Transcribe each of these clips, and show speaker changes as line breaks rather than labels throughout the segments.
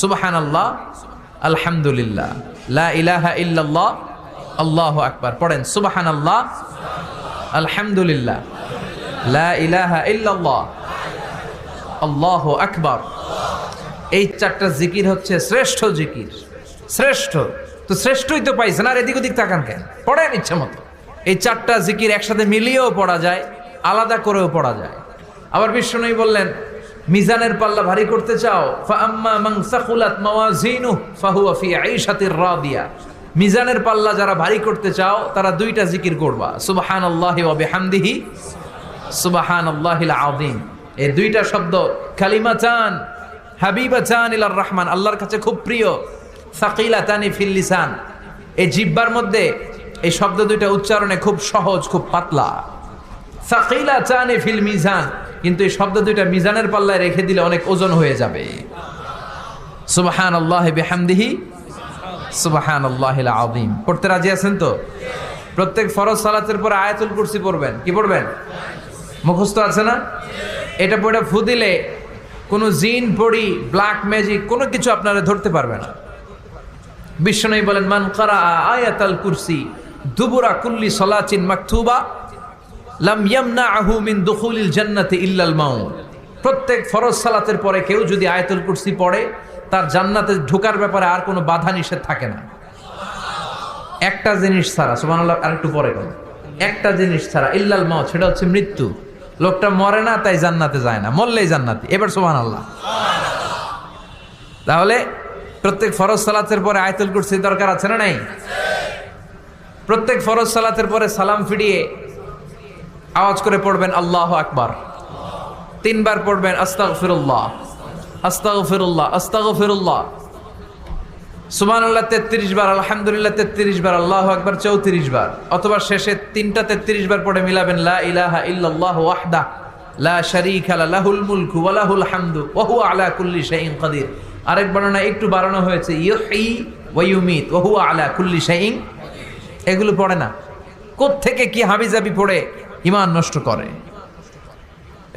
সুবহানাল্লাহ, আলহামদুলিল্লাহ, লা ইলাহা ইল্লাল্লাহ, আল্লাহু আকবার। পড়েন সুবহানাল্লাহ, আলহামদুলিল্লাহ, লা ইলাহা ইল্লাল্লাহ, আল্লাহু আকবার। এই চারটা জিকির হচ্ছে শ্রেষ্ঠ জিকির। শ্রেষ্ঠ তো শ্রেষ্ঠই তো পাইছেন, আর এদিক ওদিক তাকান কেন? পড়েন ইচ্ছা মতো। এই চারটা জিকির একসাথে মিলিয়েও পড়া যায়, আলাদা করেও পড়া যায়। আবার বিশ্বনবী বললেন, মিজানের পাল্লা ভারী করতে চাও, ফাআম্মা মান সাকুলাত মাওয়াজিনুহু ফাহুয়া ফি আইশাতির রাদিয়া। মিজানের পাল্লা যারা ভারী করতে চাও তারা দুইটা জিকির করবা, সুবহানাল্লাহি ওয়া বিহামদিহি, সুবহানাল্লাহিল আযীম। এই দুইটা শব্দ কালিমাতান হাবিবাতান ইলার রহমান, আল্লাহর কাছে খুব প্রিয়। সাকিলাতানি ফিল লিসান, এই জিহ্বার মধ্যে এই শব্দ দুইটা উচ্চারণে খুব সহজ, খুব পাতলা। সাকিলাতানি ফিল মিজান, কিন্তু এই শব্দ দুইটা মিজানের পাল্লায় রেখে দিলে অনেক ওজন হয়ে যাবে। সুবহানাল্লাহি বিহামদিহি, সুবহানাল্লাহিল আযীম। পড়তে রাজি আছেন তো? প্রত্যেক ফরজ সালাতের পর আয়াতুল কুরসি পড়বেন। কি পড়বেন? মুখস্থ আছে না? এটা পড়ে ফু দিলে কোনো জিন পড়ি, ব্ল্যাক ম্যাজিক কোনো কিছু আপনারা ধরতে পারবে না। বিশ্বনবী বলেন, মান কারা আয়াতাল কুরসি দুবুরা কুল্লি সালাতিন মাকতুবা লাম ইয়ামনাহু মিন দুখুলিল জান্নাতি ইল্লাল মাউত। প্রত্যেক ফরজ সালাতের পরে কেউ যদি আয়াতুল কুরসি পড়ে, তার জান্নাতে ঢোকার ব্যাপারে আর কোনো বাধা নিষেধ থাকে না। একটা জিনিস ছাড়া, সুবহানাল্লাহ, আরেকটু পরে কোন একটা জিনিস ছাড়া, ইল্লাল মাউত, সেটা হচ্ছে মৃত্যু। লোকটা মরে না তাই জান্নাতে যায় না, মরলেই জান্নাতি। এবার সুবহানাল্লাহ। তাহলে প্রত্যেক ফরজ সালাতের পরে আয়াতুল কুরসির দরকার আছে না নাই? প্রত্যেক ফরজ সালাতের পরে সালাম ফিরিয়ে আওয়াজ করে পড়বেন আল্লাহু আকবার। 3 বার পড়বেন আস্তাগফিরুল্লাহ, আস্তাগফিরুল্লাহ, আস্তাগফিরুল্লাহ। সুবহানাল্লাহ 33 বার, আলহামদুলিল্লাহ 33 বার, আল্লাহু আকবার 34 বার। অথবা শেষে 3টা 33 বার পড়ে মিলাবেন লা ইলাহা ইল্লাল্লাহু ওয়াহদাহু লা শারীকা লাহুল মুলকু ওয়া লাহুল হামদু ওয়া হুয়া আলা কুল্লি শাইইন কাদির। আরেক বর্ণনা একটু বাড়ানো হয়েছে, ইউহয়ি ওয়া ইউমীত ওয়া হুয়া আলা কুল্লি শাইইন। এগুলো পড়ে না, কোত্থেকে কি হাবিজাবি পড়ে ঈমান নষ্ট করে।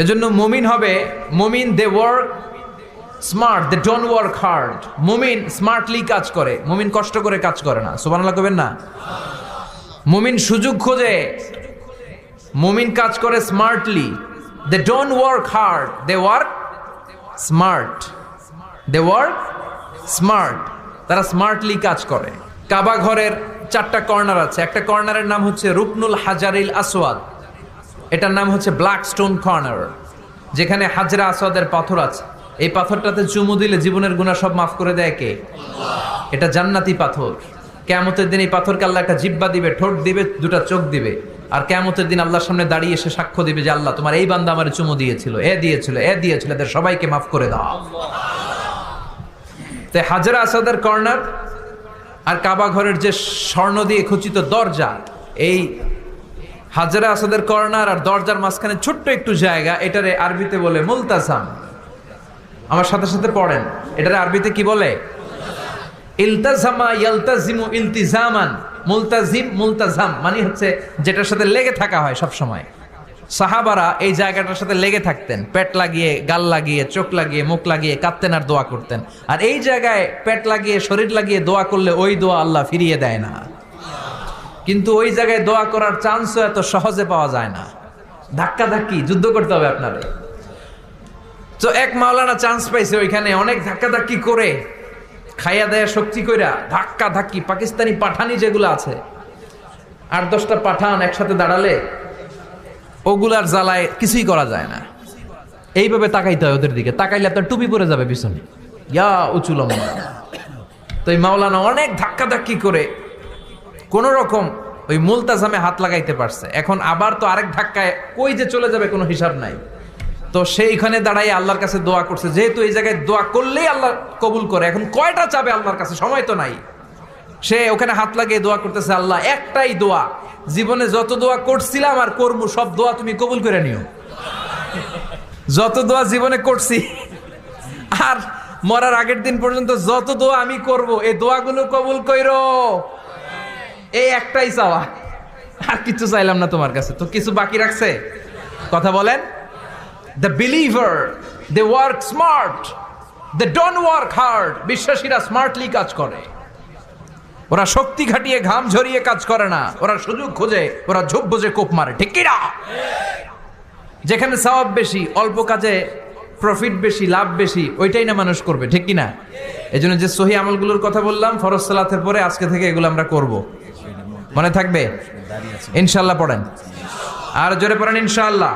এজন্য মুমিন হবে, মুমিন they work smart, they don't work hard. মুমিন স্মার্টলি কাজ করে, মুমিন কষ্ট করে কাজ করে না। সুবহানাল্লাহ কবেন না? মুমিন সুযোগ খোঁজে, মুমিন কাজ করে smartly. They don't work hard, they work smart. They work smart, তারা স্মার্টলি কাজ করে। কাবা ঘরের 4টা কর্নার আছে। একটা কর্নারের নাম হচ্ছে রুকনুল হাজারিল আসওয়াদ, এটার নাম হচ্ছে ব্ল্যাক স্টোন কর্নার, যেখানে হাজরা আসওয়াদের পাথর আছে। এই পাথরটাতে চুমু দিলে জীবনের গুনাহ সব মাফ করে দেয় কে? এটা জান্নাতি পাথর। কিয়ামতের দিন এই পাথরকে আল্লাহ একটা জিহ্বা দিবে, ঠোঁট দিবে, 2টা চোখ দিবে। আর কিয়ামতের দিন আল্লাহর সামনে দাঁড়িয়ে এসে সাক্ষ্য দিবে যে আল্লাহ তোমার এই বান্দা আমারে চুমু দিয়েছিল, এ দিয়েছিল, এ দিয়েছিল, এদের সবাইকে মাফ করে দাও। তাই হাজরা আসওয়াদের কর্নার আর কাবা ঘরের যে স্বর্ণ দিয়ে খচিত দরজা, এই হাজরা আসওয়াদের কর্নার আর দরজার মাঝখানে ছোট্ট একটু জায়গা, এটারে আরবিতে বলে মুলতাজাম। আমার সাথে সাথে পড়েন, এটারে আরবিতে কি বলে? ইলতাজামা ইয়ালতাজিমু ইলতিজামান। মুলতাজিম, মুলতাজাম মানে হচ্ছে যেটার সাথে লেগে থাকা হয় সব সময়। সাহাবারা এই জায়গাটার সাথে লেগে থাকতেন, পেট লাগিয়ে, গাল লাগিয়ে, চোখ লাগিয়ে, মুখ লাগিয়ে কাঁদতেন আর দোয়া করতেন। আর এই জায়গায় পেট লাগিয়ে, শরীর লাগিয়ে দোয়া করলে ওই দোয়া আল্লাহ ফিরিয়ে দেয় না। কিন্তু ওই জায়গায় দোয়া করার চান্সও এত সহজে পাওয়া যায় না, ধাক্কা ধাক্কি যুদ্ধ করতে হবে আপনারে। তো এক মাওলানা চান্স পাইছে ওইখানে, অনেক ধাক্কা ধাক্কি করে, খাইয়া দেয়া শক্তি কইরা ধাক্কা ধাক্কি। পাকিস্তানি পাঠানি যেগুলো আছে, 8-10টা পাঠান একসাথে দাঁড়ালে ওগুলার জ্বালায় কিছুই করা যায় না। এইভাবে তাকাইতে হয় ওদের দিকে, তাকাইলে আপনার টুপি পরে যাবে পিছনে, ইয়া উঁচু লম্বা। তো এই মাওলানা অনেক ধাক্কা ধাক্কি করে কোন রকম ওই মুলতাজামে হাত লাগাইতে পারছে। এখন আবার তো আরেক ধাক্কায় কই যে চলে যাবে কোনো হিসাব নাই। তো সেইখানে দাঁড়াই আল্লাহর কাছে দোয়া করছে, যেহেতু এই জায়গায় দোয়া করলেই আল্লাহ কবুল করে, এখন কয়টা চাবে আল্লাহর কাছে, সময় তো নাই। সে ওখানে হাত লাগিয়ে দোয়া করতেছে, আল্লাহ একটাই দোয়া, জীবনে যত দোয়া করছিলাম আর করবো সব দোয়া তুমি কবুল করে নিও। যত দোয়া জীবনে করছি আর মরার আগের দিন পর্যন্ত যত দোয়া আমি করব, এই দোয়াগুলো কবুল কইরো। এই একটাই চাওয়া, আর কিছু চাইলাম না তোমার কাছে। তো কিছু বাকি রাখছে? কথা বলেন। The believer, they work smart, they don't work hard. বিশ্বাসীরা স্মার্টলি কাজ করে, ওরা শক্তি খাটিয়ে ঘাম ঝরিয়ে কাজ করে না, ওরা সুযোগ খোঁজে, ওরা ঝোপ বোঝে কোপ মারে, ঠিক কিনা? যেখানে সওয়াব বেশি, অল্প কাজে প্রফিট বেশি, লাভ বেশি, ওইটাই না মানুষ করবে, ঠিক কিনা? এই জন্য যে সহি আমলগুলোর কথা বললাম ফরজ সালাতের পরে, আজকে থেকে এগুলো আমরা করব। মনে থাকবে ইনশাআল্লাহ? পড়েন আর জোরে পড়েন ইনশাআল্লাহ।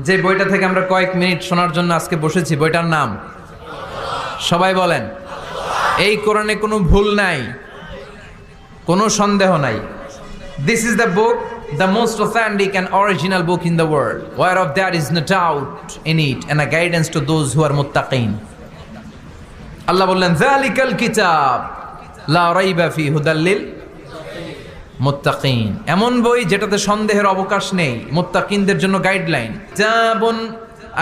যে বইটা থেকে আমরা কয়েক মিনিট শোনার জন্য আজকে বসেছি, বইটার নাম সবাই বলেন। এই কোরআনে কোনো ভুল নাই, কোনো সন্দেহ নাই। This is the book, the most authentic and original book in the world, whereof there is no doubt in it, and a guidance to those who are muttaqin. আল্লাহ বললেন যালিকাল কিতাব লা রাইবা ফি হুদাল লিল মুত্তাকিন। এমন বই যেটাতে সন্দেহের অবকাশ নেই, মুত্তাকিনদের জন্য গাইডলাইন। কিতাবুন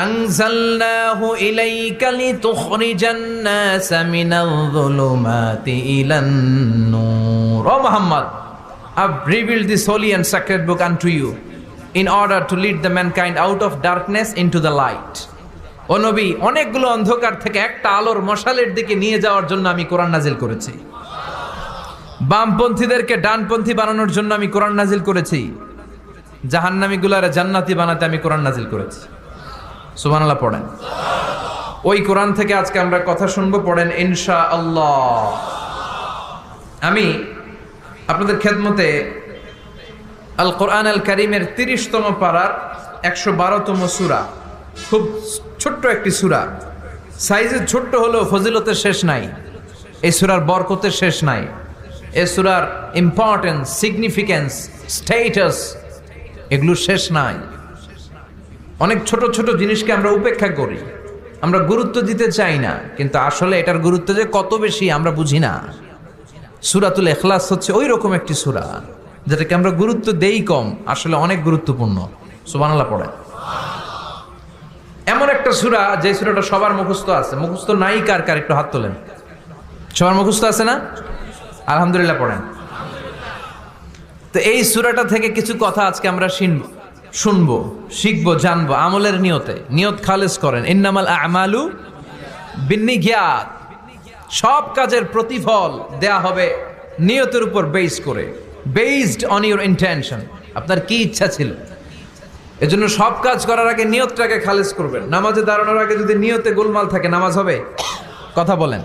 আনজালনাহু ইলাইকা লিতুখরিজান নাসা মিনাল যুলুমাতি ইলান নূর। ও Muhammad, I've revealed this holy and sacred book unto you in order to lead the mankind out of darkness into the light. ও নবী, অনেকগুলো অন্ধকার থেকে একটা আলোর মশালের দিকে নিয়ে যাওয়ার জন্য আমি কোরআন নাজিল করেছি। বামপন্থীদেরকে ডানপন্থী বানানোর জন্য আমি কোরআন নাজিল করেছি। জাহান্নামীগুলারে জান্নাতি বানাতে আমি কোরআন নাজিল করেছি। সুবহানাল্লাহ পড়েন। ওই কোরআন থেকে আজকে আমরা কথা শুনবো, পড়েন ইনশাআল্লাহ। আমি আপনাদের খেদমতে আল কোরআন আল কারীমের 30তম পারার 112তম সূরা, খুব ছোট্ট একটি সূরা, সাইজে ছোট্ট হলেও ফজিলতের শেষ নাই, এই সূরার বরকতের শেষ নাই, এই সূরার ইম্পর্টেন্স, সিগনিফিকেন্স, স্ট্যাটাস, এগুলো শেষ নাই। অনেক ছোট ছোট জিনিসকে আমরা উপেক্ষা করি, আমরা গুরুত্ব দিতে চাই না, কিন্তু আসলে এটার গুরুত্ব যে কত বেশি আমরা বুঝি না। সূরাতুল ইখলাস হচ্ছে ওই রকম একটি সূরা যেটাকে আমরা গুরুত্ব দেই কম, আসলে অনেক গুরুত্বপূর্ণ। সুবহানাল্লাহ পড়ে। এমন একটা সূরা যে সূরাটা সবার মুখস্থ আছে, মুখস্থ নাই কার কার একটু হাত তোলেন। সবার মুখস্থ আছে না? আলহামদুলিল্লাহ পড়েন। তো এই সূরাটা থেকে কিছু কথা আজকে আমরা শুনবো, শিখবো, জানবো, আমলের নিয়তে। নিয়ত খালেস করেন, ইন্নামাল আমালু বিন্নিয়াত। সব কাজের প্রতিফল দেয়া হবে নিয়তের উপর বেস করে, বেসড অন ইউর ইন্টেনশন। আপনার কি ইচ্ছা ছিল, এজন্য সব কাজ করার আগে নিয়তটাকে খালেস করবেন। নামাজে দাঁড়ানোর আগে যদি নিয়তে গোলমাল থাকে নামাজ হবে? কথা বলেন।